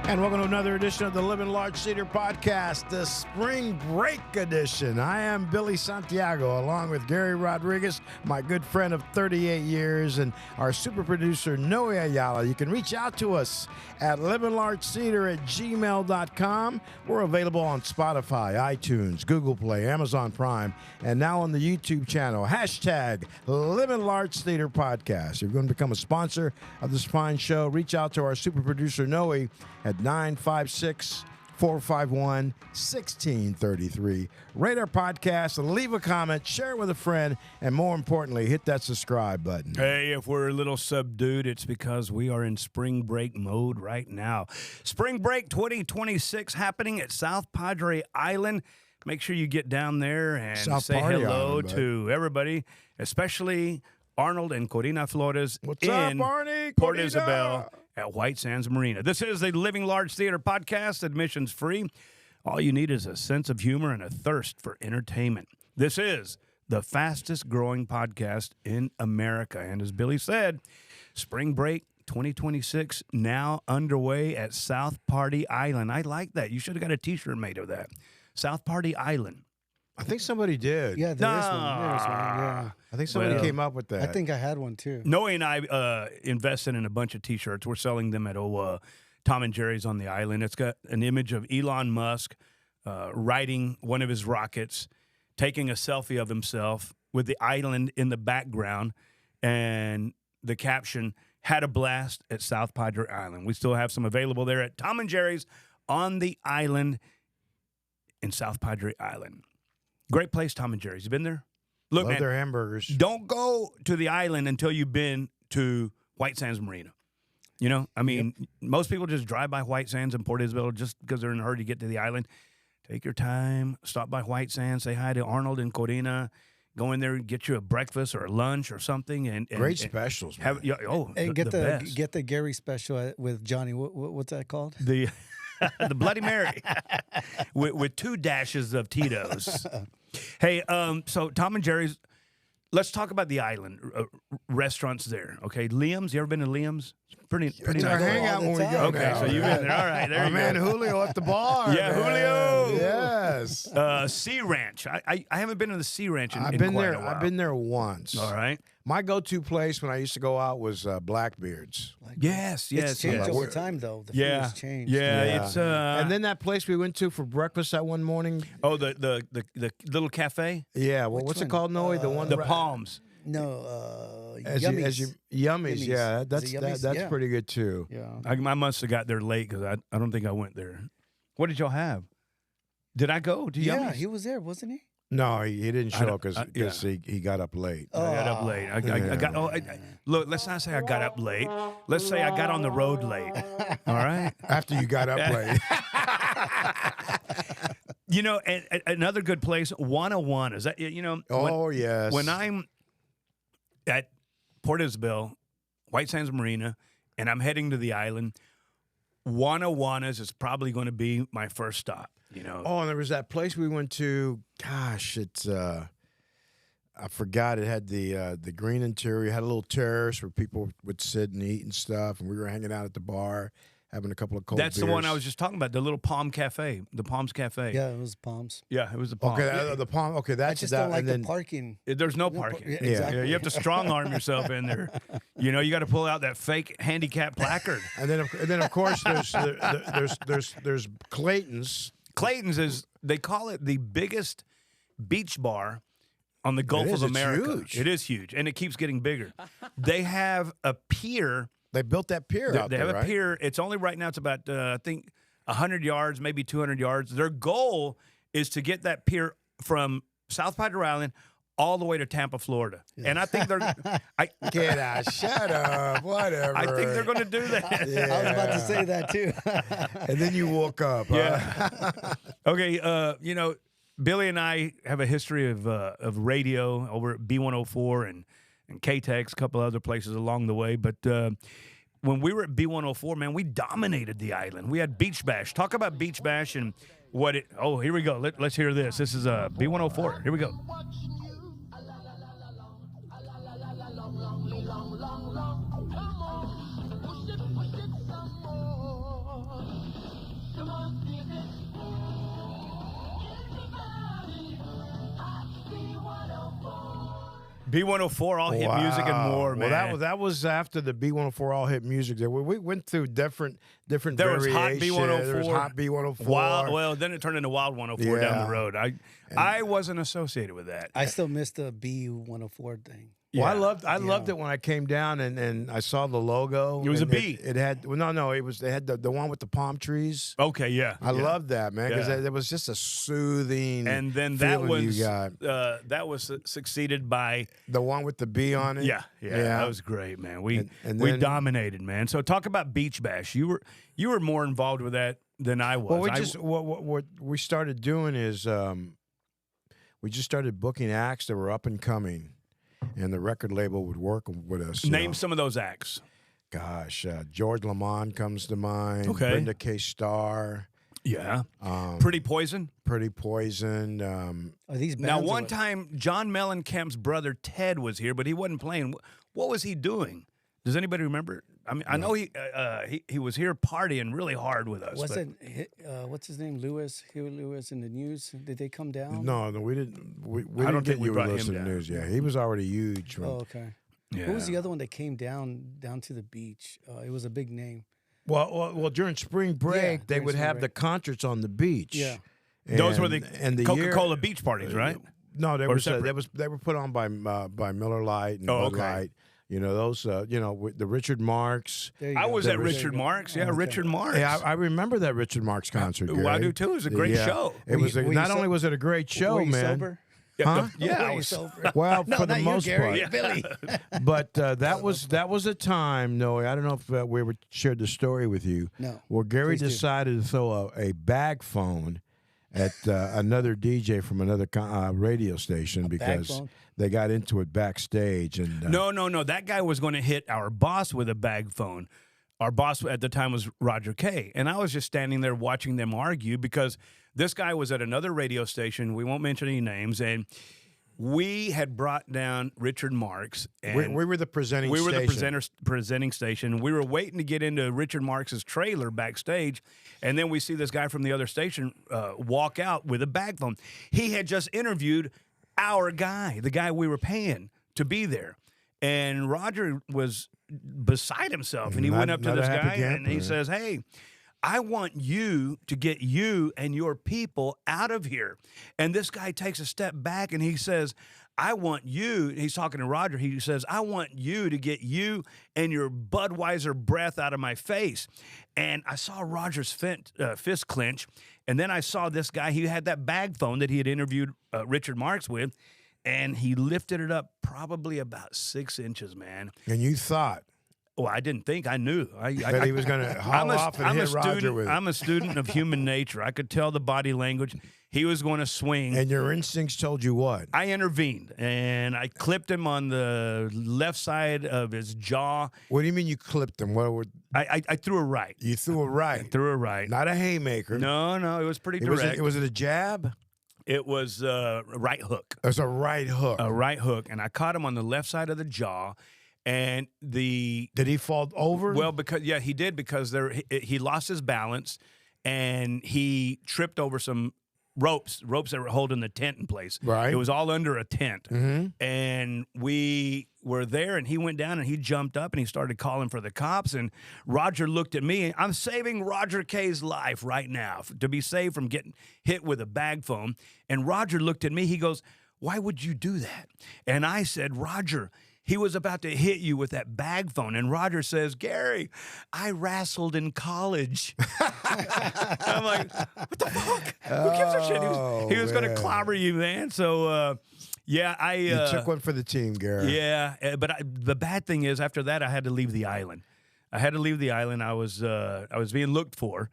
And welcome to another edition of the Living Large Cedar Podcast, the Spring Break Edition. I am Billy Santiago, along with Gary Rodriguez, my good friend of 38 years, and our super producer, Noe Ayala. You can reach out to us at livinglargecedar@gmail.com. We're available on Spotify, iTunes, Google Play, Amazon Prime, and now on the YouTube channel. Hashtag Living Large Cedar Podcast. If you're going to become a sponsor of this fine show, reach out to our super producer, Noe, at 956-451-1633. Rate our podcast, leave a comment, share it with a friend, and more importantly, hit that subscribe button. Hey, if we're a little subdued, it's because we are in spring break mode right now. Spring break 2026 happening at South Padre Island. Make sure you get down there and say hello to everybody, especially Arnold and Corina Flores in Port Isabel at White Sands Marina. This is the Living Large Theater Podcast, admissions free. All you need is a sense of humor and a thirst for entertainment. This is the fastest growing podcast in America. And as Billy said, Spring Break 2026 now underway at South Party Island. I like that. You should have got a T-shirt made of that. South Party Island. I think somebody did. Yeah, there is one. Yeah. I think somebody came up with that. I think I had one too. Noe and I invested in a bunch of T-shirts. We're selling them at Tom and Jerry's on the island. It's got an image of Elon Musk riding one of his rockets, taking a selfie of himself with the island in the background, and the caption, "Had a blast at South Padre Island." We still have some available there at Tom and Jerry's on the island in South Padre Island. Great place, Tom and Jerry's. You been there? Look, Love man, their hamburgers. don't go to the island until you've been to White Sands Marina. You know, I mean, most people just drive by White Sands and Port Isabel just because they're in a hurry to get to the island. Take your time, stop by White Sands, say hi to Arnold and Corina, go in there and get you a breakfast or a lunch or something. And Great specials, man. And get the best. get the Gary special with Johnny. What's that called? The Bloody Mary with 2 dashes of Tito's. Hey, so Tom and Jerry's, let's talk about the island restaurants there. Okay, Liam's. You ever been to Liam's? Pretty It's nice. our hangout when we go. Okay, so you've been there. All right, there Our you man go. Julio at the bar. Yeah, man. Julio. Yes. Sea Ranch. I haven't been to the Sea Ranch in I've been quite there. a while. I've been there once. All right. My go-to place when I used to go out was Blackbeard's. Yes. It's changed yes. all the time though. The food Yeah. has changed. Yeah, it's and then that place we went to for breakfast that one morning. oh the little cafe, Yeah, well, Which what's it one? called, Noe? The one the right- Palms. No, Yummies. Yummies. Yummies. Yeah, Is that's it Yummies? that's Yeah. pretty good too. Yeah. I must have got there late because I don't think I went there. What did y'all have? Did I go to Yeah, Yummies? he was there, wasn't he? No, he didn't I show don't- because yeah. he got up late. Oh. I got up late. I got. Oh, look. Let's not say I got up late. Let's say I got on the road late. All right. After you got up late. You know, and another good place, 101. Is that Oh, yes. When I'm at Port Isabel, White Sands Marina, and I'm heading to the island, 101 is probably going to be my first stop. You know. Oh, and there was that place we went to. Gosh, it's I forgot. It had the green interior. It had a little terrace where people would sit and eat and stuff, and we were hanging out at the bar, having a couple of cold That's beers. the one I was just talking about, the little Palm Cafe, the Palms Cafe. Yeah, it was Palms. Yeah, it was the Palm. Okay, the palm. Okay, I that's just that. don't like and the then, parking. There's no parking. Yeah, Yeah. exactly. Yeah, you have to strong arm yourself in there. You know, you got to pull out that fake handicap placard. and then of course there's Clayton's. Clayton's they call it the biggest beach bar on the Gulf of It's America. huge. It is huge, and it keeps getting bigger. They have a pier. They built that pier out They there, have a right? pier. It's only right now. It's about I think 100 yards, maybe 200 yards. Their goal is to get that pier from South Padre Island all the way to Tampa, Florida. And I think they're Get out! Shut up! Whatever. I think they're going to do that. Yeah. I was about to say that too. And then you woke up. Huh? Yeah. Okay. You know, Billy and I have a history of radio over at B104 and KTEX, a couple other places along the way. But when we were at B104, man, we dominated the island. We had Beach Bash. Talk about Beach Bash and what it. Oh, here we go. Let's hear this. This is B104. Here we go. B104 All Hit Music and more, man. Well, that was after the B104 All Hit Music. We went through different there was Hot variations. B104. There was Hot B104. Well, then it turned into Wild 104 down the road. I wasn't associated with that. I still miss the B104 thing. Well, I loved it when I came down and I saw the logo. It was a B. It had they had the one with the palm trees. Okay, yeah. I loved that, man, because Yeah. it was just a soothing. And then that feeling was you got. that was succeeded by The one with the B on it. yeah, that was great, man. We And we then- dominated, man. So talk about Beach Bash. You were more involved with that than I was. Well, what we started doing is we just started booking acts that were up and coming, and the record label would work with us. you Name know. some of those acts. Gosh, George Lamond comes to mind. Okay. Brenda K. Starr. Yeah. Pretty Poison. Pretty Poison. Are these bands Now, or one what? time, John Mellencamp's brother Ted was here, but he wasn't playing. What was he doing? Does anybody remember? I mean, I know he was here partying really hard with us. Was but it what's his name? Huey Lewis in the news? Did they come down? No, we didn't. We I didn't don't get think we you brought to him listen to down. news. Yeah, he was already huge. Oh, okay. Yeah. Who was the other one that came down to the beach? It was a big name. Well, during spring break, Yeah, they during would spring have the break. concerts on the beach. Yeah. Those were the and the Coca-Cola year, beach parties, right? No, Or separate? they were put on by Miller Lite and Oh, Bud okay. Light. You know those. With the Richard Marx. There you I go. was There at you Richard go. Marx. Yeah, Okay. Richard Marx. Yeah, I remember that Richard Marx concert. Well, I Gary. do too. It was a great show. It Were was you- were you not so- only was it a great show, Were you man. sober? Huh? Yeah, Were I you was. sober? Well, No, for the not most you, Gary. part. Billy. But that was a time, Noe. I don't know if we ever shared the story with you. No. Where Gary Please do. decided to throw a bag phone at another DJ from another radio station because phone? they got into it backstage. And No. That guy was going to hit our boss with a bag phone. Our boss at the time was Roger Kay. And I was just standing there watching them argue because this guy was at another radio station. We won't mention any names. And we had brought down Richard Marx. And we were the presenting we were station. the presenting station. We were waiting to get into Richard Marx's trailer backstage, and then we see this guy from the other station walk out with a bag phone. He had just interviewed our guy, the guy we were paying to be there, and Roger was beside himself, and he went up to Not a this happy guy and he camper. says, "Hey, I want you to get you and your people out of here." And this guy takes a step back and he says, "I want you," he's talking to Roger, he says, "I want you to get you and your Budweiser breath out of my face." And I saw Roger's fist clench. And then I saw this guy, he had that bag phone that he had interviewed Richard Marx with, and he lifted it up probably about 6 inches, man. And you thought Well, I didn't think. I knew. that he was going to haul off and hit Roger with it. I'm a student of human nature. I could tell the body language. He was going to swing. And your instincts told you what? I intervened, and I clipped him on the left side of his jaw. What do you mean you clipped him? I threw a right. You threw a right. Threw a right. Not a haymaker. No, it was pretty Was direct. it a jab? It was a right hook. It was a right hook. A right hook, and I caught him on the left side of the jaw. And Did he fall over? Well, he did because he lost his balance, and he tripped over some ropes that were holding the tent in place. Right. It was all under a tent. Mm-hmm. And we were there, and he went down, and he jumped up, and he started calling for the cops. And Roger looked at me. I'm saving Roger Kay's life right now to be saved from getting hit with a bag phone. And Roger looked at me. He goes, "Why would you do that?" And I said, "Roger, he was about to hit you with that bag phone." And Roger says, "Gary, I wrestled in college." I'm like, what the fuck? Who gives a shit? He was going to man. clobber you, man. So, yeah, You took one for the team, Gary. yeah, but the bad thing is, after that, I had to leave the island. I was being looked for,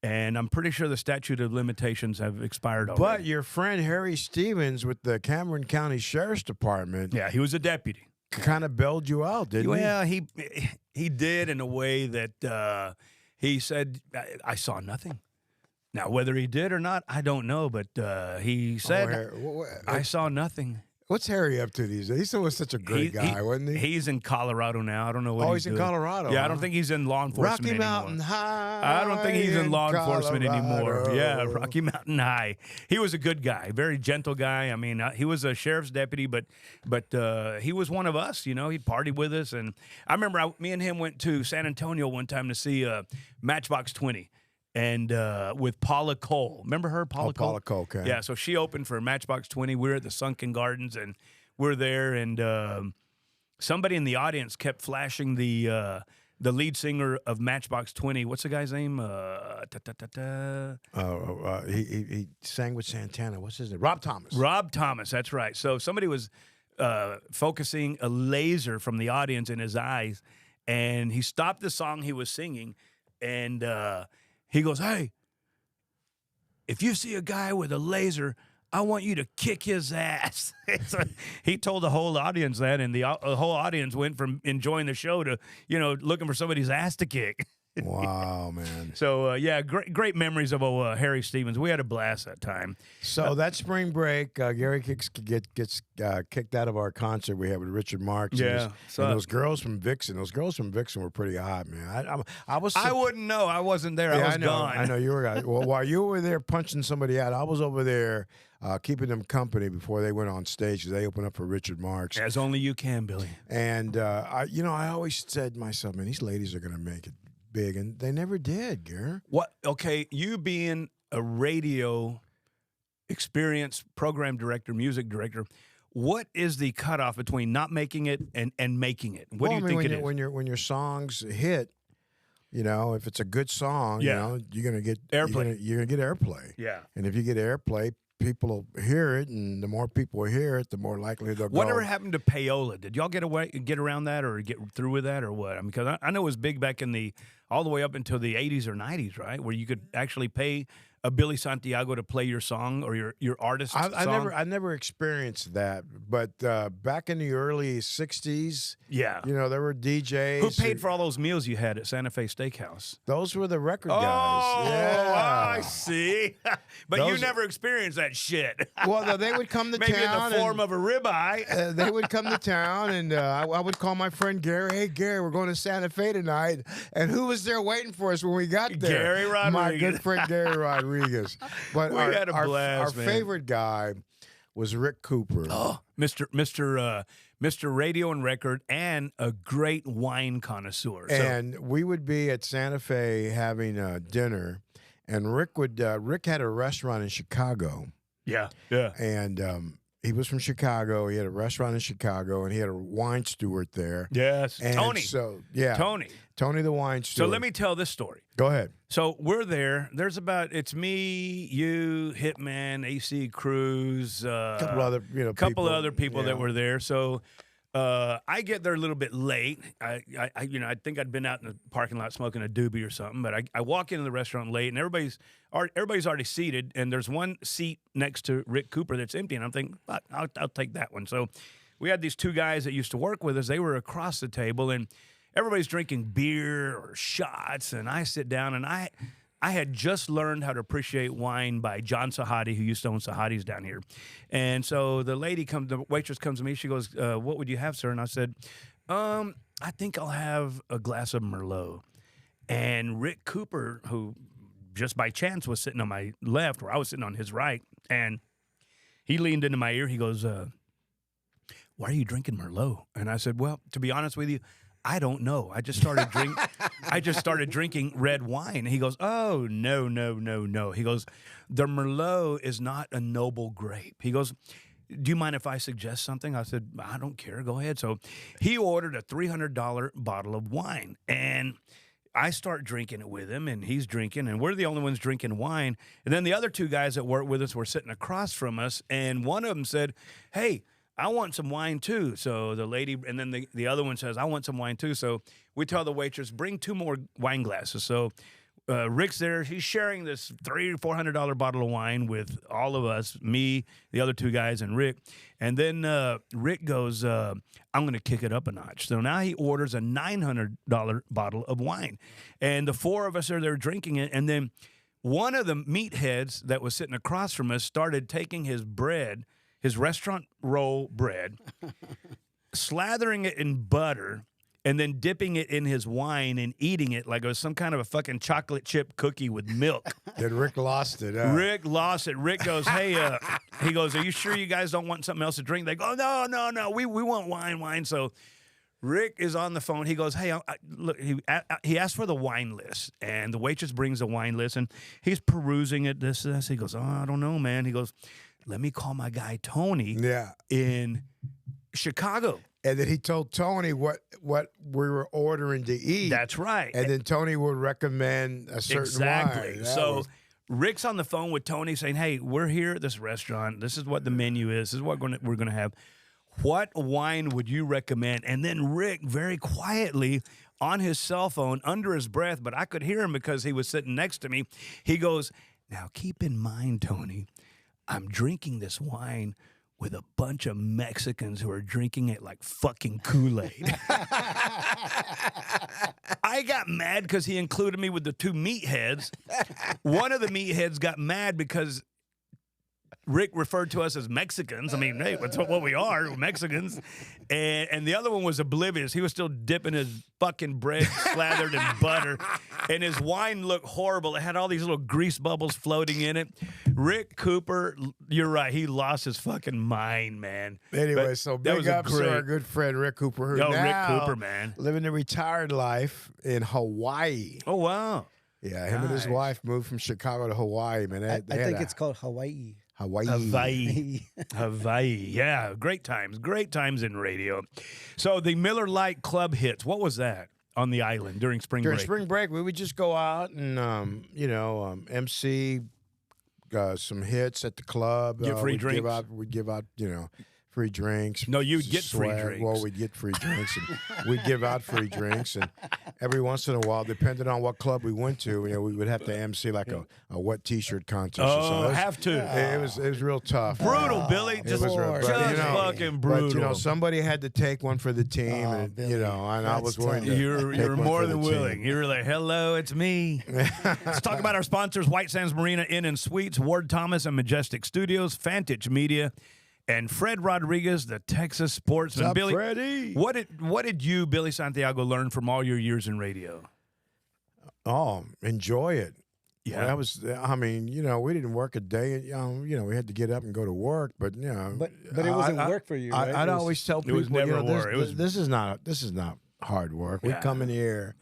and I'm pretty sure the statute of limitations have expired already. But your friend Harry Stevens with the Cameron County Sheriff's Department yeah, he was a deputy. kind of bailed you out, didn't he? Well, he did in a way that he said, I saw nothing. Now, whether he did or not, I don't know, but he said, I saw nothing. What's Harry up to these days? He was such a great guy, wasn't he? He's in Colorado now. I don't know what he's in doing. Colorado. Yeah, huh? I don't think he's in law enforcement Rocky anymore. Mountain High. I don't think he's in law enforcement anymore. Colorado. Yeah, Rocky Mountain High. He was a good guy, very gentle guy. I mean, he was a sheriff's deputy, but he was one of us. You know, he partied with us, and I remember me and him went to San Antonio one time to see Matchbox 20. And with Paula Cole. Remember her, Paula Cole? Paula Cole, okay. Yeah, so she opened for Matchbox 20. We were at the Sunken Gardens, and we're there, and somebody in the audience kept flashing the lead singer of Matchbox 20. What's the guy's name? He sang with Santana. What's his name? Rob Thomas. Rob Thomas, that's right. So somebody was focusing a laser from the audience in his eyes, and he stopped the song he was singing, and he goes, "Hey, if you see a guy with a laser, I want you to kick his ass." So he told the whole audience that, and the whole audience went from enjoying the show to, looking for somebody's ass to kick. Wow, man. So, yeah, great memories of Harry Stevens. We had a blast that time. So that spring break, Gary gets kicked out of our concert we had with Richard Marx. Yeah. And those girls from Vixen. Those girls from Vixen were pretty hot, man. I wouldn't know. I wasn't there. Yeah, I was gone. I know you were. Well, while you were there punching somebody out, I was over there keeping them company before they went on stage. They opened up for Richard Marx. As only you can, Billy. And I always said to myself, man, these ladies are going to make it big, and they never did, Gare. What? Okay, you being a radio experienced program director, music director, what is the cutoff between not making it and making it? What do you think it is? When your songs hit, if it's a good song, you're gonna get airplay. You're gonna get airplay. Yeah. And if you get airplay, people will hear it, and the more people hear it, the more likely they'll go. Whatever happened to payola? Did y'all get around that, or get through with that, or what? I mean, because I know it was big back in all the way up until the 80s or 90s, right? Where you could actually pay a Billy Santiago to play your song or your artist's song. I never experienced that, but back in the early 60s, yeah, there were DJs. Who paid for all those meals you had at Santa Fe Steakhouse? Those were the record guys. Oh, yeah. I see. But you never experienced that shit. Well, they would come to Maybe town. in the form of a ribeye. They would come to town, and I would call my friend Gary. Hey, Gary, we're going to Santa Fe tonight. And who was there waiting for us when we got there? Gary Rodriguez. My good friend Gary Rodriguez. But We had a blast, our man. favorite guy was Rick Cooper. Oh, Mr. Radio and Record, and a great wine connoisseur. And we would be at Santa Fe having dinner, and Rick had a restaurant in Chicago. Yeah. And he was from Chicago. He had a restaurant in Chicago, and he had a wine steward there. Yes, And Tony. So yeah, Tony the wine steward. So let me tell this story. Go ahead. So we're there. It's me, you, Hitman, AC Cruz, A couple other other people that were there. So I get there a little bit late. I think I'd been out in the parking lot smoking a doobie or something. But I walk into the restaurant late, and everybody's already seated, and there's one seat next to Rick Cooper that's empty, and I'm thinking, fuck, I'll take that one. So we had these two guys that used to work with us. They were across the table, and everybody's drinking beer or shots, and I sit down, and I had just learned how to appreciate wine by John Sahadi, who used to own Sahadi's down here. And so the waitress comes to me. She goes, "What would you have, sir?" And I said, "I think I'll have a glass of Merlot." And Rick Cooper, who just by chance was sitting on my left, where I was sitting on his right, and he leaned into my ear. He goes, "Why are you drinking Merlot?" And I said, "Well, to be honest with you, I don't know. I just started drinking red wine." He goes, "Oh, no. He goes, "The Merlot is not a noble grape." He goes, "Do you mind if I suggest something?" I said, "I don't care. Go ahead." So he ordered a $300 bottle of wine, and I start drinking it with him, and he's drinking, and we're the only ones drinking wine. And then the other two guys that work with us were sitting across from us, and one of them said, "Hey, I want some wine too." So the lady, and then the other one says, "I want some wine too." So we tell the waitress, "Bring 2 more wine glasses." So Rick's there. He's sharing this $300 or $400 bottle of wine with all of us, me, the other two guys, and Rick. And then Rick goes, "I'm going to kick it up a notch." So now he orders a $900 bottle of wine. And the 4 of us are there drinking it. And then one of the meatheads that was sitting across from us started taking his bread his restaurant roll bread, slathering it in butter, and then dipping it in his wine and eating it like it was some kind of a fucking chocolate chip cookie with milk. Then Rick lost it. Rick lost it. Rick goes, hey, he goes, are you sure you guys don't want something else to drink? They go, no, we want wine. So Rick is on the phone. He goes, hey, look, he asked for the wine list, and the waitress brings the wine list, and he's perusing it, this. He goes, oh, I don't know, man. He goes, let me call my guy Tony in Chicago. And then he told Tony what we were ordering to eat. That's right. And then Tony would recommend a certain wine. So Rick's on the phone with Tony saying, hey, we're here at this restaurant. This is what the menu is. This is what we're going to have. What wine would you recommend? And then Rick, very quietly, on his cell phone, under his breath, but I could hear him because he was sitting next to me, he goes, now keep in mind, Tony, I'm drinking this wine with a bunch of Mexicans who are drinking it like fucking Kool-Aid. I got mad because he included me with the two meatheads. One of the meatheads got mad because Rick referred to us as Mexicans. I mean, hey, that's what we are, we're Mexicans. And the other one was oblivious. He was still dipping his fucking bread slathered in butter. And his wine looked horrible. It had all these little grease bubbles floating in it. Rick Cooper, you're right. He lost his fucking mind, man. Anyway, so big ups to our good friend Rick Cooper, who now Rick Cooper, man, living a retired life in Hawaii. Oh, wow. Yeah, him and his wife moved from Chicago to Hawaii, man. I think it's called Hawaii. Hawaii. Yeah, great times in radio. So the Miller Lite Club hits, what was that on the island during spring break? During spring break, we would just go out and, MC some hits at the club. Get free drinks. We'd give out, free drinks. No, you'd get free drinks. Well, we'd get free drinks, and we'd give out free drinks. And every once in a while, depending on what club we went to, we would have to MC like a wet T-shirt contest. Oh, or so. have to. It was real tough. Brutal, Billy. Just fucking brutal. But somebody had to take one for the team, and I was willing to. You're more than willing. You're like, hello, it's me. Let's talk about our sponsors: White Sands Marina Inn and Suites, Ward Thomas and Majestic Studios, Vantage Media, and Fred Rodriguez, the Texas sportsman. What's up, Billy, Freddie? What did you, Billy Santiago, learn from all your years in radio? Oh, enjoy it. Yeah, that was. I mean, we didn't work a day. We had to get up and go to work, but But it wasn't work for you, right? I'd always tell people, was never war. This is not hard work. We come in here,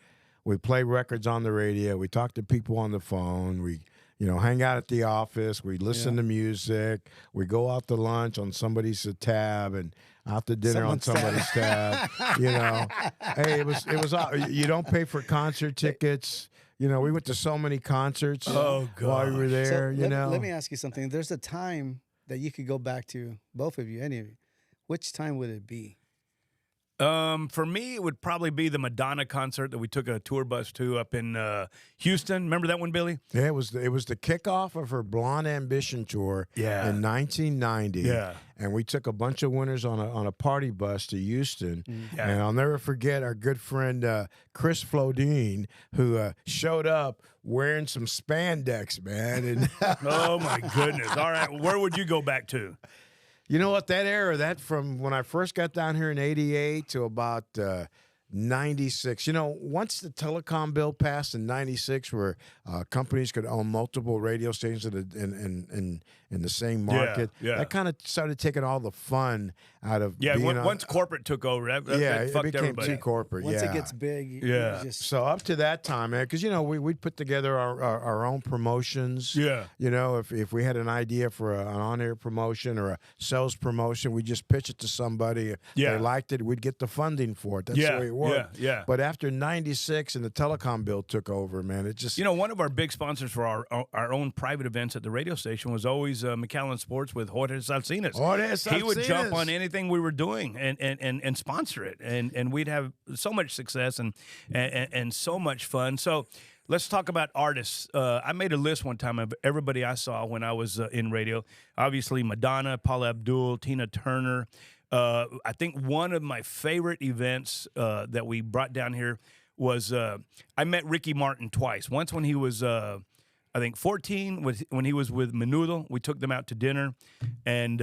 we play records on the radio, we talk to people on the phone, we hang out at the office, we listen to music, we go out to lunch on somebody's tab and out to dinner on somebody's tab. Hey, it was. You don't pay for concert tickets. We went to so many concerts while we were there. So let me ask you something. There's a time that you could go back to, both of you, any of you. Which time would it be? For me, it would probably be the Madonna concert that we took a tour bus to up in Houston. Remember that one, Billy? Yeah, it was the kickoff of her Blonde Ambition tour in 1990. Yeah. And we took a bunch of winners on a party bus to Houston. Yeah. And I'll never forget our good friend Chris Flodine, who showed up wearing some spandex, man. And oh, my goodness. All right, where would you go back to? You know what, that era, that from when I first got down here in 88 to about 96. Once the telecom bill passed in 96 where companies could own multiple radio stations in the same market, that kind of started taking all the fun out of once corporate took over, that it fucked became everybody. too corporate. Once it gets big, So up to that time, man, because we'd put together our own promotions. If we had an idea for an on-air promotion or a sales promotion, we'd just pitch it to somebody. If they liked it, we'd get the funding for it. That's the way it worked. Yeah. But after 96 and the telecom bill took over, man, it just one of our big sponsors for our own private events at the radio station was always McAllen Sports with Jorge Salcinas. He would jump on anything we were doing and sponsor it, and we'd have so much success and so much fun. So let's talk about artists. I made a list one time of everybody I saw when I was in radio. Obviously, Madonna, Paula Abdul, Tina Turner. I think one of my favorite events that we brought down here was I met Ricky Martin twice. Once when he was, I think, 14, when he was with Menudo. We took them out to dinner, and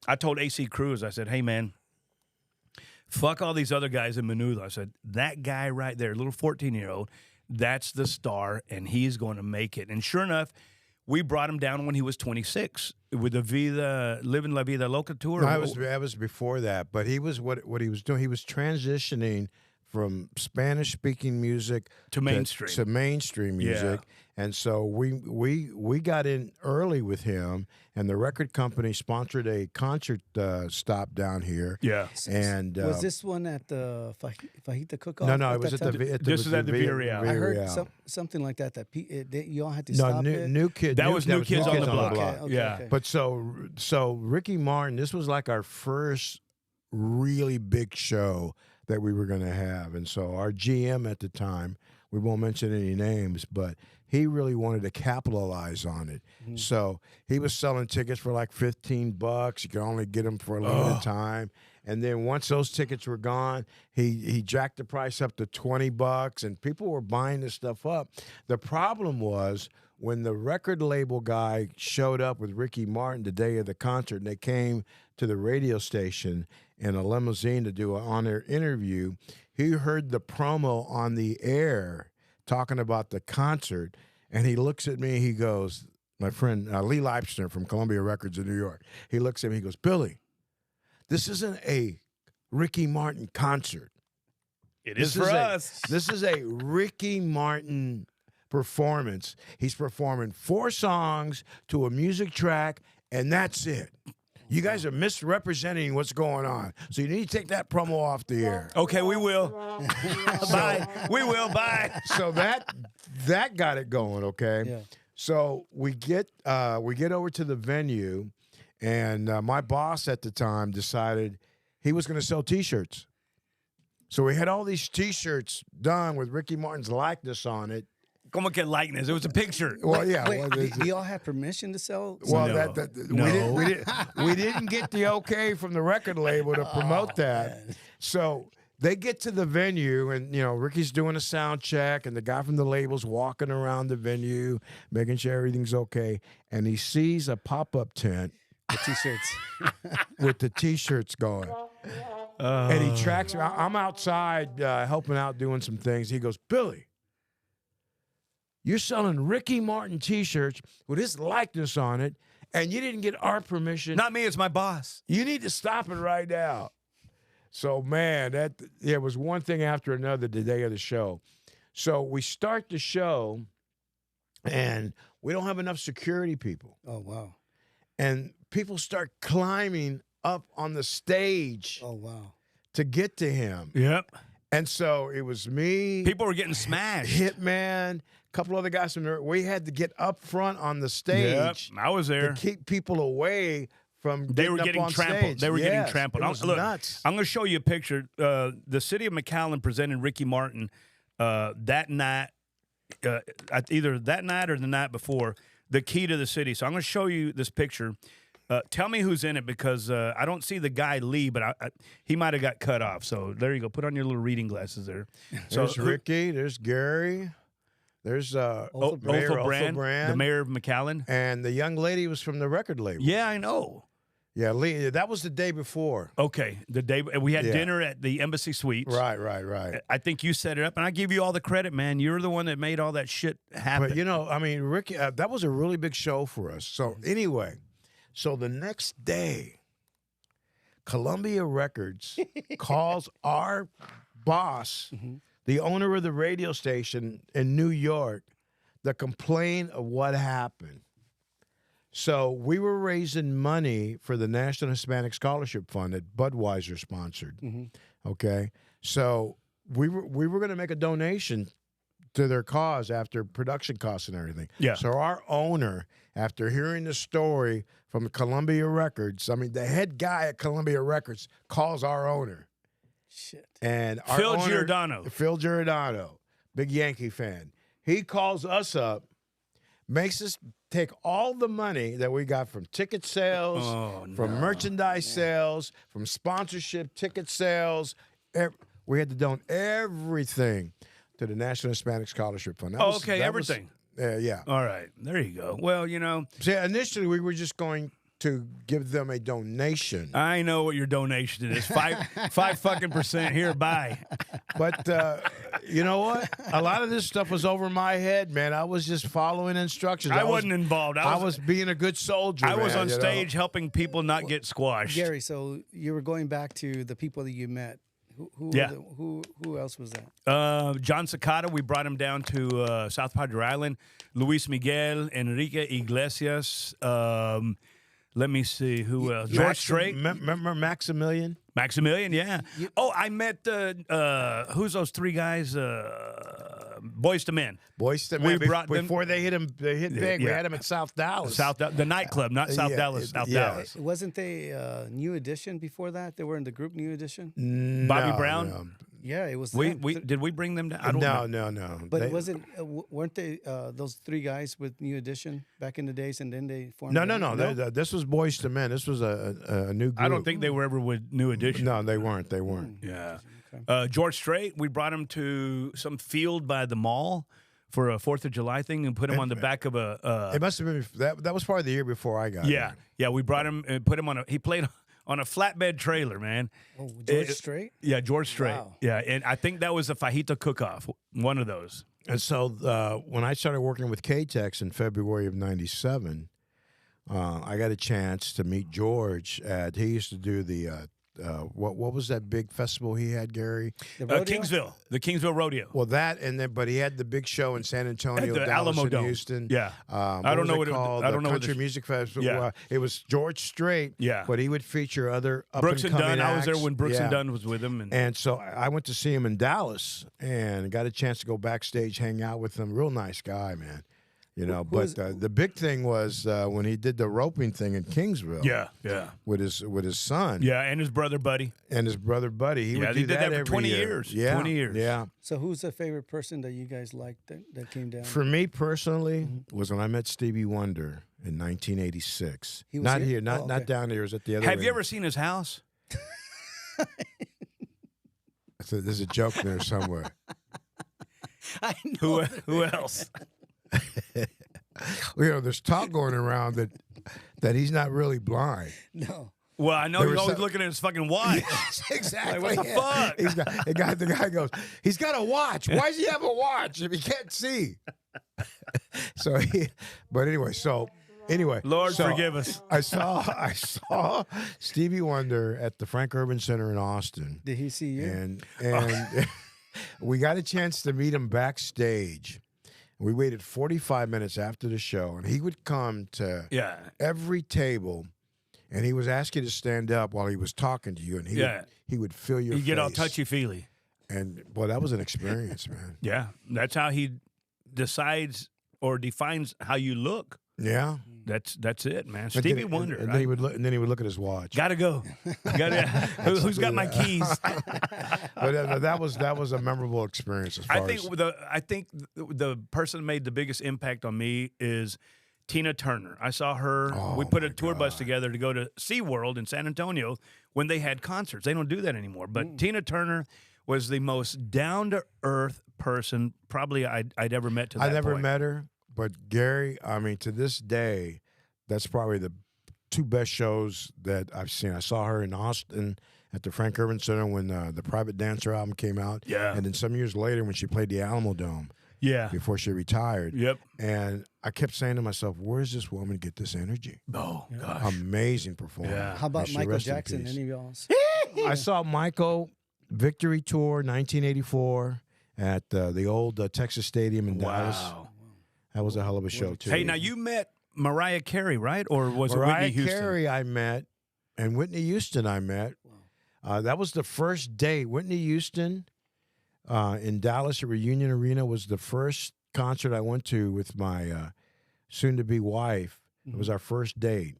I told AC Cruz, I said, hey, man, fuck all these other guys in Menudo. I said, that guy right there, little 14-year-old, that's the star, and he's going to make it. And sure enough, we brought him down when he was 26 with the Living La Vida Loca tour. No, that was before that. But he was what he was doing. He was transitioning from Spanish-speaking music to mainstream music. And so we got in early with him, and the record company sponsored a concert stop down here. Yeah. And was this one at the Fajita Cook-Off? No, it was at the This is at the Villarreal. I heard something like that you all had to stop it. New Kid. That was New Kids on the Block. Okay, yeah. okay. But so Ricky Martin, this was like our first really big show that we were going to have. And so our GM at the time, we won't mention any names, but he really wanted to capitalize on it. Mm-hmm. So he was selling tickets for like $15. You could only get them for a limited time. And then once those tickets were gone, he jacked the price up to $20, and people were buying this stuff up. The problem was when the record label guy showed up with Ricky Martin the day of the concert, and they came to the radio station in a limousine to do an on-air interview, he heard the promo on the air talking about the concert, and he looks at me, he goes, my friend Lee Leipzner from Columbia Records in New York, he looks at me, he goes, Billy, this isn't a Ricky Martin concert. It is for us. This is a Ricky Martin performance. He's performing 4 songs to a music track, and that's it. You guys are misrepresenting what's going on. So you need to take that promo off the air. Okay, we will. Bye. We will. Bye. So that got it going, okay? Yeah. So we get over to the venue, and my boss at the time decided he was going to sell T-shirts. So we had all these T-shirts done with Ricky Martin's likeness on it. Como que likeness? It was a picture. Well, yeah. Wait, do y'all have permission to sell? Well, No. we didn't get the okay from the record label to promote that. Man. So they get to the venue, and Ricky's doing a sound check, and the guy from the label's walking around the venue, making sure everything's okay, and he sees a pop-up tent The T-shirts. with the T-shirts going. And he tracks. I'm outside helping out, doing some things. He goes, Billy, you're selling Ricky Martin T-shirts with his likeness on it, and you didn't get our permission. Not me, it's my boss. You need to stop it right now. So, man, it was one thing after another the day of the show. So we start the show, and we don't have enough security people. Oh, wow. And people start climbing up on the stage Oh, wow. to get to him. Yep. And so it was me. People were getting smashed. Hitman, a couple other guys from there. We had to get up front on the stage. Yep. I was there. To keep people away from They were up getting on trampled. stage. They were Yes, getting trampled. It was Look, nuts. I'm going to show you a picture. The city of McAllen presented Ricky Martin that night, either that night or the night before, the key to the city. So I'm going to show you this picture. Tell me who's in it, because I don't see the guy Lee, but he might have got cut off. So there you go. Put on your little reading glasses there. So There's Ricky. There's Gary. There's Mayor Othel Brand, Brand, the mayor of McAllen. and the young lady was from the record label. Yeah, I know. Yeah, Lee. That was the day before. Okay, the day we had Yeah. dinner at the Embassy Suites. Right. I think you set it up, and I give you all the credit, man. You're the one that made all that shit happen. But Ricky, that was a really big show for us. So anyway, so the next day, Columbia Records calls our boss, the owner of the radio station in New York, to complain of what happened. So we were raising money for the National Hispanic Scholarship Fund that Budweiser sponsored. Okay, so we were going to make a donation to their cause after production costs and everything. Yeah. So our owner, after hearing the story from Columbia Records, the head guy at Columbia Records calls our owner. Shit. And our Phil owner, Giordano. Phil Giordano, big Yankee fan. He calls us up, makes us take all the money that we got from ticket sales, from merchandise sales, from sponsorship, ticket sales. We had to donate everything to the National Hispanic Scholarship Fund. Everything. Yeah. All right, there you go. Well, See, initially we were just going to give them a donation. I know what your donation is. 5% here. Bye. But you know what? A lot of this stuff was over my head, man. I was just following instructions. I wasn't involved. I was being a good soldier. I was man, on you know? stage helping people not get squashed. Gary, so you were going back to the people that you met. Who Yeah. who else was that? John Cicada, we brought him down to South Padre Island. Luis Miguel, Enrique Iglesias. Let me see who else. George Strait. Remember Maximilian? Maximilian, yeah. I met who's those three guys? Boys to Men. Boys to We Men. brought them- Before they hit big. We Yeah. had him at South Dallas. The nightclub, not South Yeah, Dallas. South yeah. Dallas. Wasn't they New Edition before that? They were in the group New Edition. Bobby No, Brown? no. Yeah, it was. We them. did we bring them down? I don't know. No. But They- wasn't weren't they those three guys with New Edition back in the days, and then they formed? No. their own? This was Boys to Men. This was a new group. I don't think they were ever with New Edition. No, they weren't. They weren't. Yeah. Okay. George Strait, we brought him to some field by the mall for a 4th of July thing and put him on the back of a. It must have been that was probably the year before I got Yeah. there. Yeah. We brought him and put him on he played on a flatbed trailer, man. Oh, George It- Strait. Yeah, George Strait. Wow. Yeah. And I think that was a fajita cook-off, one of those. And so when I started working with K-Tex in February of '97, I got a chance to meet George at. He used to do the what was that big festival he had, Gary? The rodeo? The Kingsville Rodeo. Well, that and then, but he had the big show in San Antonio, At the Dallas, Alamo and Dome. Houston. Yeah. I don't know was what it it- called. I don't know what Country the- Music Festival. Yeah. It was George Strait. Yeah. But he would feature other up Brooks and and Dunn. coming I was there acts. when Brooks Yeah. and Dunn was with him. And so I went to see him in Dallas and got a chance to go backstage, hang out with him. Real nice guy, man. You know, Who is- but the big thing was when he did the roping thing in Kingsville. yeah. With his son. Yeah, and his brother Buddy. And his brother Buddy. He Yeah, would he do did that for every 20 year. years. Yeah. 20 years. Yeah. So who's the favorite person that you guys liked that came down? For me personally, was when I met Stevie Wonder in 1986. He was Not here? here, not Oh, not okay. down here. It was at the other. Have you end. ever seen his house? So there's a joke there somewhere. I know. Who else? You know, there's talk going around that he's not really blind. No. Well, I know There he's was always some- looking at his fucking watch. Exactly. Like, what the fuck? He's got, the guy goes, he's got a watch. Why does he have a watch if he can't see? But anyway. Lord, so forgive us. I saw Stevie Wonder at the Frank Urban Center in Austin. Did he see you? And we got a chance to meet him backstage. We waited 45 minutes after the show, and he would come to Yeah. every table, and he was asking you to stand up while he was talking to you, and he would feel your You get all face. touchy-feely. And, boy, that was an experience, man. Yeah. That's how he decides or defines how you look. Yeah. That's it, man. And Stevie then- Wonder. And then he would look at his watch. Gotta go. Who's got my keys? But that was a memorable experience as far I think as the person that made the biggest impact on me is Tina Turner. I saw her. We Oh, put a my tour bus God. together to go to SeaWorld in San Antonio when they had concerts. They don't do that anymore. But Tina Turner was the most down to earth person probably I'd ever met to that I never point. met her, but Gary, I mean, to this day, that's probably the two best shows that I've seen. I saw her in Austin at the Frank Urban Center when the Private Dancer album came out. Yeah. And then some years later when she played the Alamo Dome Yeah. before she retired. Yep. And I kept saying to myself, where does this woman get this energy? Oh gosh. Amazing performer. Yeah. How about May she Michael rest in Jackson? peace. Any of y'all? I saw Michael Victory Tour 1984 at the old Texas Stadium in Dallas. Wow. That was a hell of a show, too. Hey, now you met Mariah Carey, right? Or was it Mariah Whitney Houston? Carey I met, and Whitney Houston I met. That was the first date. Whitney Houston in Dallas at Reunion Arena was the first concert I went to with my soon-to-be wife. It was our first date,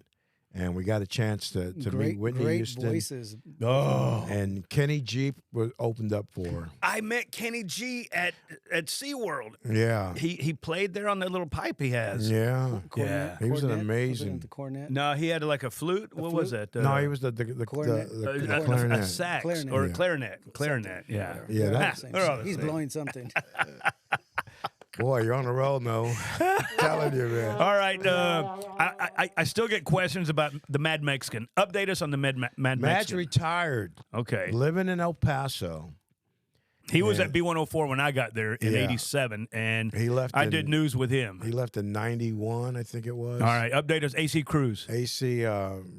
and we got a chance to meet Whitney great Houston. voices. Oh. And Kenny G opened up for her. I met Kenny G at SeaWorld. Yeah. He played there on that little pipe he has. Yeah. Cornet, He was an cornet? amazing- Was it the cornet? No, he had like a flute. What was flute? that? No, he was the Cornet. the a clarinet. sax Clarinet. or Yeah. clarinet. Clarinet. Yeah. Yeah, They're that- the same they're all shit. the He's same. blowing something. Boy, you're on the roll, no. Telling you, man. All right. I still get questions about the Mad Mexican. Update us on the Mad Mad's Mexican. retired, Okay. living in El Paso. He was at B104 when I got there in '87, and He left I in- did news with him. He left in 91, I think it was. All right. Update us. AC Cruz. AC,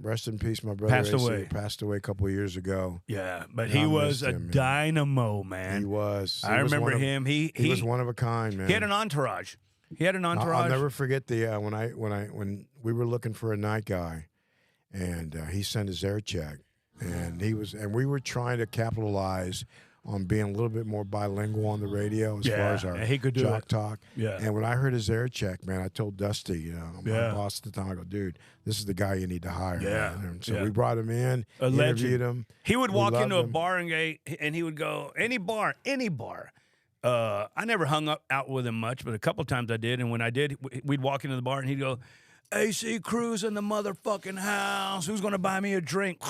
rest in peace, my brother. Passed AC, away. Passed away a couple of years ago. Yeah, but And he I was missed a him, man. dynamo, man. He was. I remember him. He was one of a kind, man. He had an entourage. He had an entourage. I'll never forget the when we were looking for a night guy, and he sent his air check, and we were trying to capitalize on being a little bit more bilingual on the radio as far as our he could do jock it. talk. Yeah. And when I heard his air check, man, I told Dusty, my Yeah. boss at the time, I go, dude, this is the guy you need to hire. Yeah. Man. And so Yeah. we brought him in, A interviewed legend. him. He would We walk loved into a him. bar and he would go, any bar. I never hung out with him much, but a couple times I did. And when I did, we'd walk into the bar and he'd go, AC Cruz in the motherfucking house. Who's going to buy me a drink?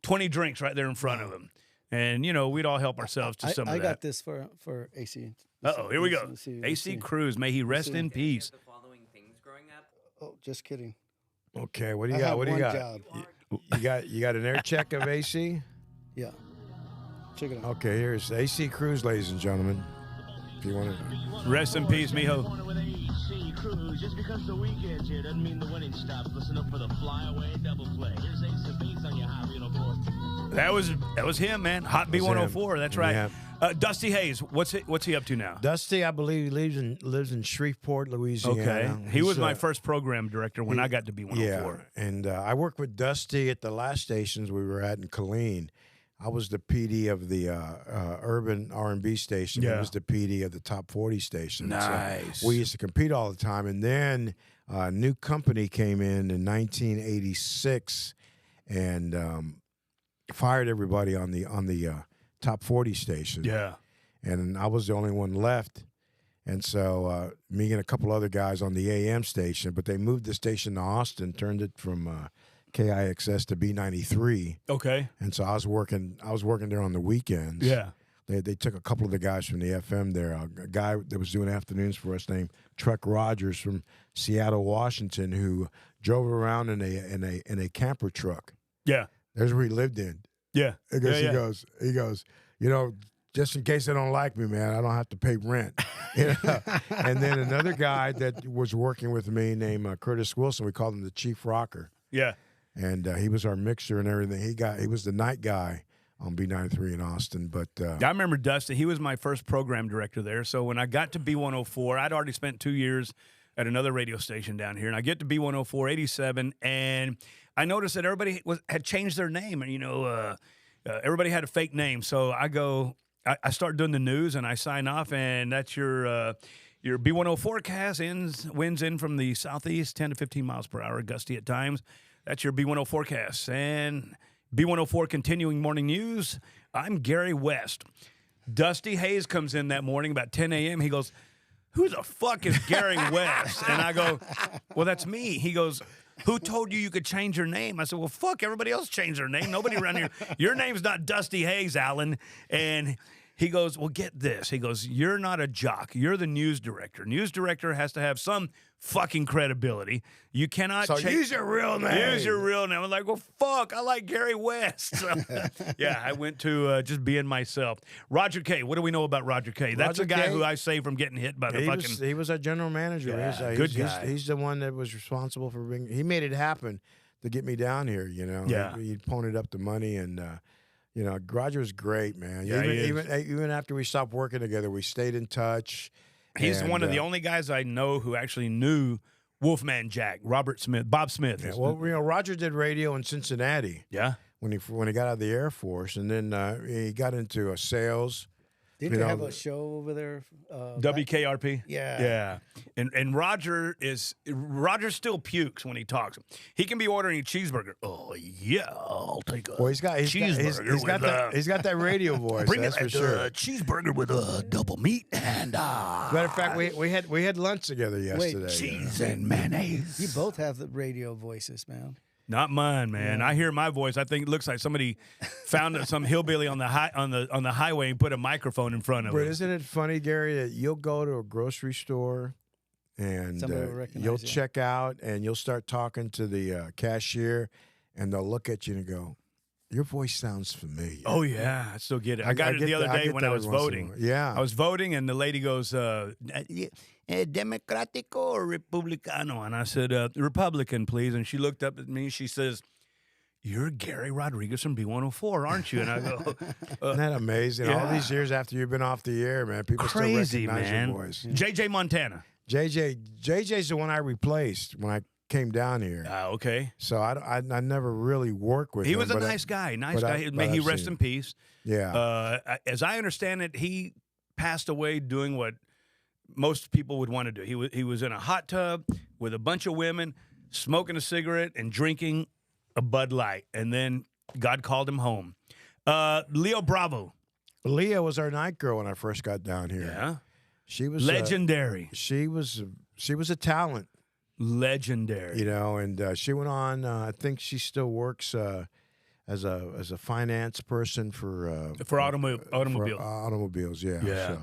20 drinks right there in front of him. And, we'd all help ourselves to some of I that. got this for AC. Uh-oh, here we go. Let's see, let's AC see. Cruz, may he rest see. in peace. The following things growing up. Oh, just kidding. Okay, what do you I got? had What do you one got? job. You got an air check of AC? Yeah. Check it out. Okay, here's AC Cruz, ladies and gentlemen. If you want to. Rest in peace, mijo. With AC Cruz. Just because the weekend's here doesn't mean the winning stops. Listen up for the flyaway double play. Here's Ace of Base on your high wheel board. That was him, man. Hot B104. That's right. Yeah. Dusty Hayes, what's he up to now? Dusty, I believe, lives in Shreveport, Louisiana. Okay. He He's, was my first program director when I got to B104. Yeah, and I worked with Dusty at the last stations we were at in Killeen. I was the PD of the urban R&B station. Yeah. He was the PD of the top 40 station. Nice. So we used to compete all the time. And then a new company came in 1986 and fired everybody on the top 40 station. Yeah. And I was the only one left. And so me and a couple other guys on the AM station, but they moved the station to Austin, turned it from KIXS to B93. Okay. And so I was working there on the weekends. Yeah. They took a couple of the guys from the FM there. A guy that was doing afternoons for us named Truck Rogers from Seattle, Washington, who drove around in a camper truck. Yeah. There's where he lived in. Yeah. Because yeah. he goes, just in case they don't like me, man, I don't have to pay rent. And then another guy that was working with me named Curtis Wilson, we called him the Chief Rocker. Yeah. And he was our mixer and everything. He was the night guy on B93 in Austin. But I remember Dusty. He was my first program director there. So when I got to B104, I'd already spent 2 years at another radio station down here. And I get to B104, 87, and I noticed that everybody had changed their name. And, everybody had a fake name. So I start doing the news, and I sign off, and that's your B10 forecast winds in from the southeast, 10 to 15 miles per hour, gusty at times. That's your B10 forecast. And B104 continuing morning news. I'm Gary West. Dusty Hayes comes in that morning about 10 a.m. He goes, "Who the fuck is Gary West?" And I go, "Well, that's me." He goes, "Who told you could change your name?" I said, "Well, fuck, everybody else changed their name. Nobody around here. Your name's not Dusty Hayes, Alan." And he goes, "Well, get this." He goes, "You're not a jock. You're the news director. News director has to have some fucking credibility. You cannot use your real name. Use your real name." I'm like, "Well, fuck, I like Gary West." So, yeah, I went to just being myself. Roger K. What do we know about Roger K? That's Roger the guy K. who I saved from getting hit by the fucking... He was our general manager. Yeah, He's, good guy. He's the one that was responsible for he made it happen to get me down here, Yeah. He ponied up the money and... Roger's great, man. Yeah, he is. Even after we stopped working together, we stayed in touch. He's and, one of the only guys I know who actually knew Wolfman Jack, Bob Smith. Yeah, well, Roger did radio in Cincinnati Yeah. when he got out of the Air Force, and then he got into sales. Did You they know, have a show over there? WKRP. Yeah. Yeah. And Roger still pukes when he talks. He can be ordering a cheeseburger. Oh yeah, I'll take a Well, he's got that radio voice. bring that's it for sure. cheeseburger with a double meat and Matter of fact, we had lunch together yesterday. cheese and mayonnaise. You both have the radio voices, man. Not mine, man. I hear my voice. I think it looks like somebody found some hillbilly on the highway and put a microphone in front of But him. isn't it funny, Gary, that you'll go to a grocery store and Somebody will recognize you'll you. check out and you'll start talking to the cashier, and they'll look at you and go, "Your voice sounds familiar." Oh yeah, I still get it. I got it the other day when I was voting. Yeah, I was voting, and the lady goes, "Democratico or Republicano?" And I said, "Republican, please." And she looked up at me. She says, "You're Gary Rodriguez from B104, aren't you?" And I go, Isn't that amazing? All yeah. these years after you've been off the air, man, people "Crazy, still recognize man." your voice. JJ Montana. JJ's the one I replaced when I came down here. Okay. So I never really worked with him. He was a but nice guy. Nice but guy. but May he I've rest seen in peace. Yeah. As I understand it, he passed away doing what most people would want to do. He was in a hot tub with a bunch of women, smoking a cigarette and drinking a Bud Light, and then God called him home. Leo Bravo. Leah was our night girl when I first got down here. Yeah. She was Legendary. she was a talent, Legendary. you know, and she went on. I think she still works as a finance person for automobile. automobiles. Yeah. Yeah.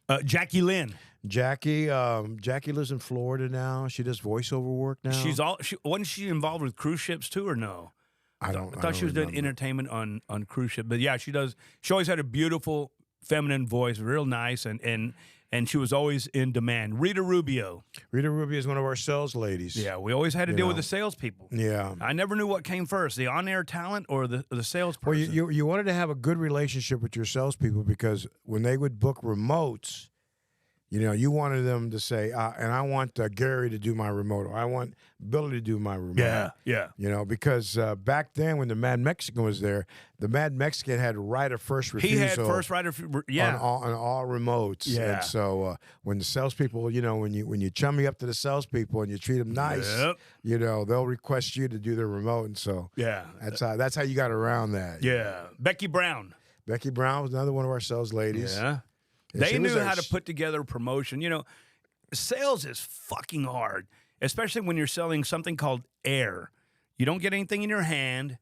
So. Jackie Lynn. Jackie lives in Florida now. She does voiceover work now. Wasn't she involved with cruise ships too, or no? I thought she was doing entertainment on cruise ship, but yeah, she does. She always had a beautiful feminine voice, real nice, and she was always in demand. Rita Rubio. Rita Rubio is one of our sales ladies. Yeah, we always had to deal with the salespeople. Yeah. I never knew what came first, the on-air talent or the salesperson. Well, you wanted to have a good relationship with your salespeople because when they would book remotes, you know, you wanted them to say, and I want Gary to do my remote, or I want Billy to do my remote. Yeah. You know, because back then when the Mad Mexican was there, the Mad Mexican had right of first refusal. He had first right of on all remotes. Yeah. And so when the salespeople, you know, when you chummy up to the salespeople and you treat them nice, Yep. you know, they'll request you to do their remote. And so Yeah. that's how you got around that. Yeah. Becky Brown. Becky Brown was another one of our sales ladies. Yeah. Yeah, They she was knew a- how to put together a promotion. You know, sales is fucking hard, especially when you're selling something called air. You don't get anything in your hand.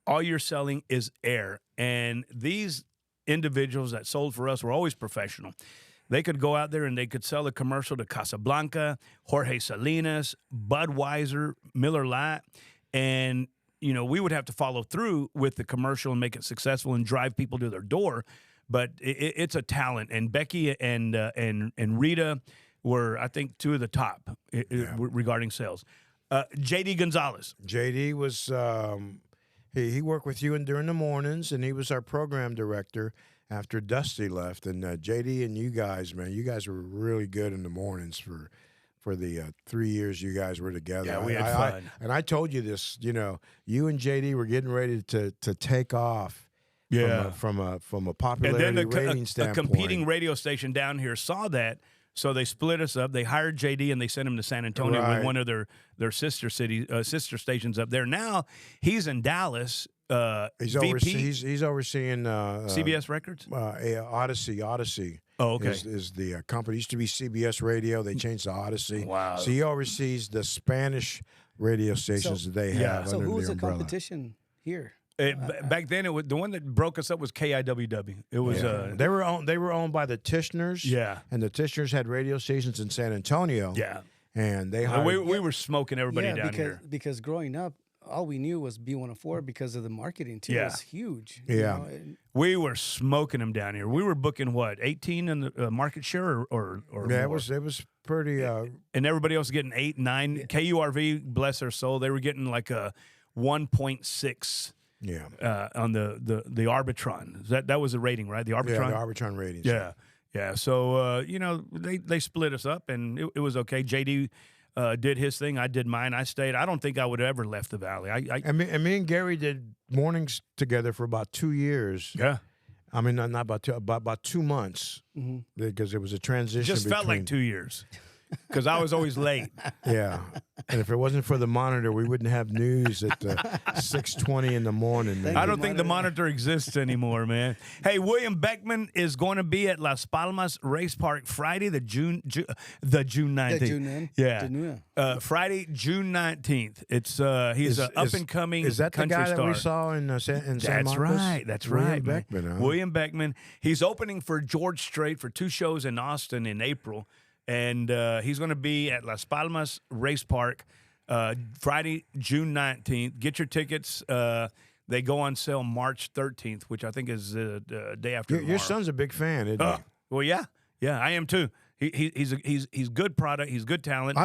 All you're selling is air. And these individuals that sold for us were always professional. They could go out there and they could sell a commercial to Casablanca, Jorge Salinas, Budweiser, Miller Lite, and you know, we would have to follow through with the commercial and make it successful and drive people to their door. But it's a talent, and Becky and Rita were, I think, two of the top regarding sales. JD Gonzalez. JD was he worked with you during the mornings, and he was our program director after Dusty left. And JD and you guys, man, you guys were really good in the mornings for the 3 years you guys were together. Yeah, we had fun. And I told you this, you know, you and JD were getting ready to take off. Yeah. From a And popularity then rating a standpoint. competing radio station down here saw that, so they split us up. They hired JD and they sent him to San Antonio Right. with one of their sister stations up there. Now he's in Dallas. He's VP he's overseeing CBS Records. Odyssey. Oh, okay. Is the company. It used to be CBS Radio. They changed to Odyssey. Wow. So he oversees the Spanish radio stations that they yeah. have So under who was the the umbrella. competition here? Back then, it was the one that broke us up was KIWW. It was They were owned by the Tishners. Yeah. And the Tishners had radio stations in San Antonio. yeah. And they And hired. we were smoking everybody down here. Because growing up, all we knew was B104 because of the marketing too. Yeah. It was huge. Yeah. We were smoking them down here. We were booking what 18 in the market share or yeah, more? it was pretty. And everybody else getting 8, 9. KURV, bless their soul, they were getting like a 1.6 yeah. on the Arbitron. That was the rating, right? The Arbitron. Yeah, the Arbitron ratings. Yeah. So you know, they split us up, and it was okay. JD did his thing. I did mine. I stayed. I don't think I would have ever left the Valley. And me and Gary did mornings together for about 2 years. Yeah. I mean, not about 2, about 2 months, because it was a transition. Just felt like between- 2 years. because I was always late. Yeah. And if it wasn't for the monitor, we wouldn't have news at 6:20 in the morning. Thank I you, don't think the monitor exists anymore, man. Hey, William Beckman is going to be at Las Palmas Race Park Friday, the June 19th. June. Yeah. Friday, June 19th. It's he's an up and coming. Is that the country guy star. that we saw in San That's Marcos? right. That's right. William man. Beckman. Huh? William Beckman. He's opening for George Strait for 2 shows in Austin in April, and he's going to be at Las Palmas Race Park Friday, June 19th. Get your tickets. They go on sale March 13th, which I think is the day after Your tomorrow. son's a big fan, isn't he? Well, yeah, I am too. He's good product. He's good talent.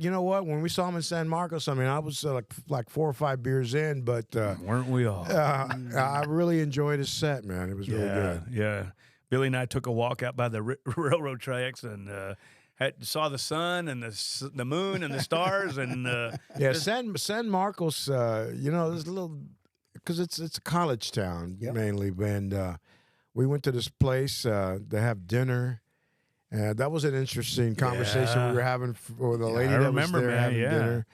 You know what? When we saw him in San Marcos, I mean, I was like 4 or 5 beers in, but weren't we all? I really enjoyed his set, man. It was really good. Yeah. Billy and I took a walk out by the railroad tracks and saw the sun and the moon and the stars and San Marcos. There's a little because it's a college town mainly, and we went to this place to have dinner. That was an interesting conversation we were having with the lady that was there having dinner.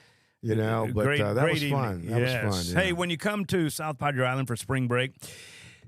But that was fun. That was fun. Yeah. Hey, when you come to South Padre Island for spring break,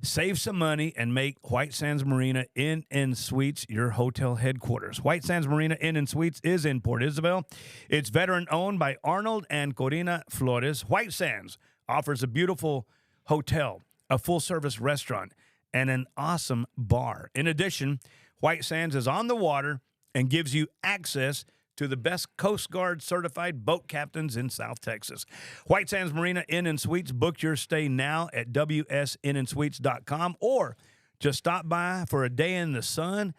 save some money and make White Sands Marina Inn and Suites your hotel headquarters. White Sands Marina Inn and Suites is in Port Isabel. It's veteran-owned by Arnold and Corina Flores. White Sands offers a beautiful hotel, a full-service restaurant, and an awesome bar. In addition, White Sands is on the water and gives you access to the best Coast Guard certified boat captains in South Texas. White Sands Marina Inn and Suites. Book your stay now at wsinandsuites.com or just stop by for a day in the sun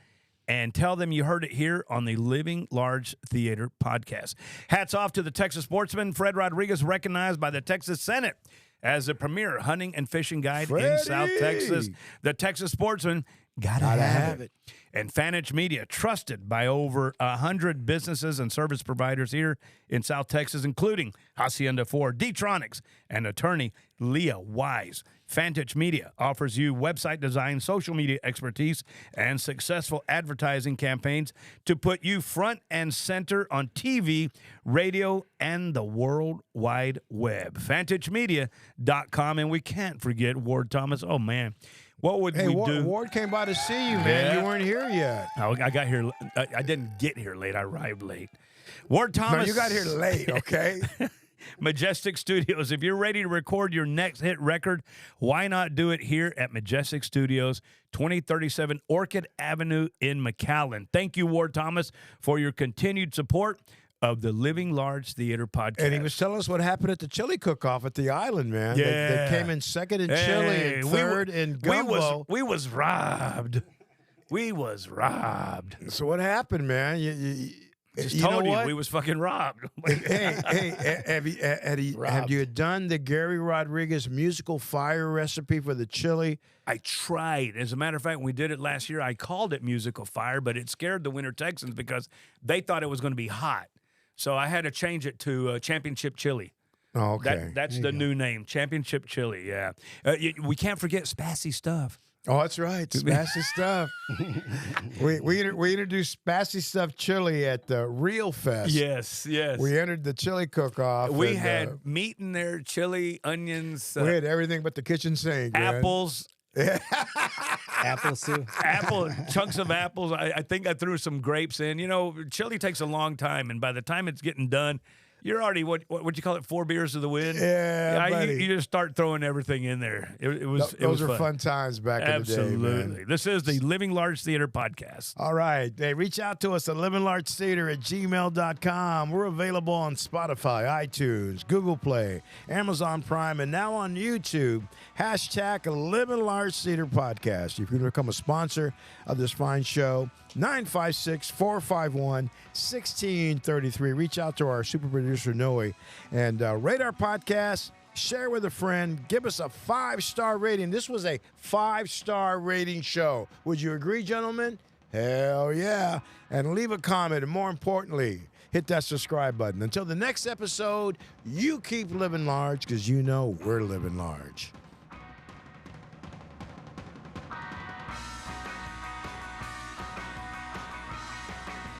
and tell them you heard it here on the Living Large Theater podcast. Hats off to the Texas sportsman, Fred Rodriguez, recognized by the Texas Senate as the premier hunting and fishing guide in South Texas. The Texas sportsman, gotta have it. And Fanage Media, trusted by over 100 businesses and service providers here in South Texas, including Hacienda Ford, D-Tronics, and attorney Leah Wise. Fantage Media offers you website design, social media expertise, and successful advertising campaigns to put you front and center on TV, radio, and the World Wide Web. FantageMedia.com, and we can't forget Ward Thomas. Oh, man. What would we do? Ward came by to see you, man. You weren't here yet. I got here. I didn't get here late. I arrived late. Ward Thomas. No, you got here late, okay? Majestic Studios. If you're ready to record your next hit record, why not do it here at Majestic Studios, 2037 Orchid Avenue in McAllen. Thank you, Ward Thomas, for your continued support of the Living Large Theater podcast. And he was telling us what happened at the chili cook-off at the island, man. They came in second in chili and third in gumbo. We was robbed. We was robbed. So what happened, man? Just told you we was fucking robbed. Have you done the Gary Rodriguez musical fire recipe for the chili? I tried. As a matter of fact, when we did it last year, I called it musical fire, but it scared the Winter Texans because they thought it was going to be hot. So I had to change it to Championship Chili. Oh, okay. That's the new name, Championship Chili, yeah. We can't forget Spassy Stuff. Oh, that's right. Spassy Stuff. we introduced Spassy Stuff chili at the Real Fest. Yes. We entered the chili cook-off. We had meat in there, chili, onions. We had everything but the kitchen sink. Apples. Apples too. Chunks of apples. I think I threw some grapes in. Chili takes a long time, and by the time it's getting done, you're already what you call it, 4 beers to the wind. Yeah, buddy. You just start throwing everything in there. Those were fun times back in the day, man. Absolutely. This is the Living Large Theater podcast. All right. Hey, reach out to us at livinglargetheater@gmail.com. We're available on Spotify, iTunes, Google Play, Amazon Prime, and now on YouTube. # Living Large Theater podcast. If you can become a sponsor of this fine show, 956-451-1633. Reach out to our super producer, Noe, and rate our podcast, share with a friend, give us a 5-star rating. This was a 5-star rating show. Would you agree, gentlemen? Hell yeah. And leave a comment, and more importantly, hit that subscribe button. Until the next episode, you keep living large because you know we're living large.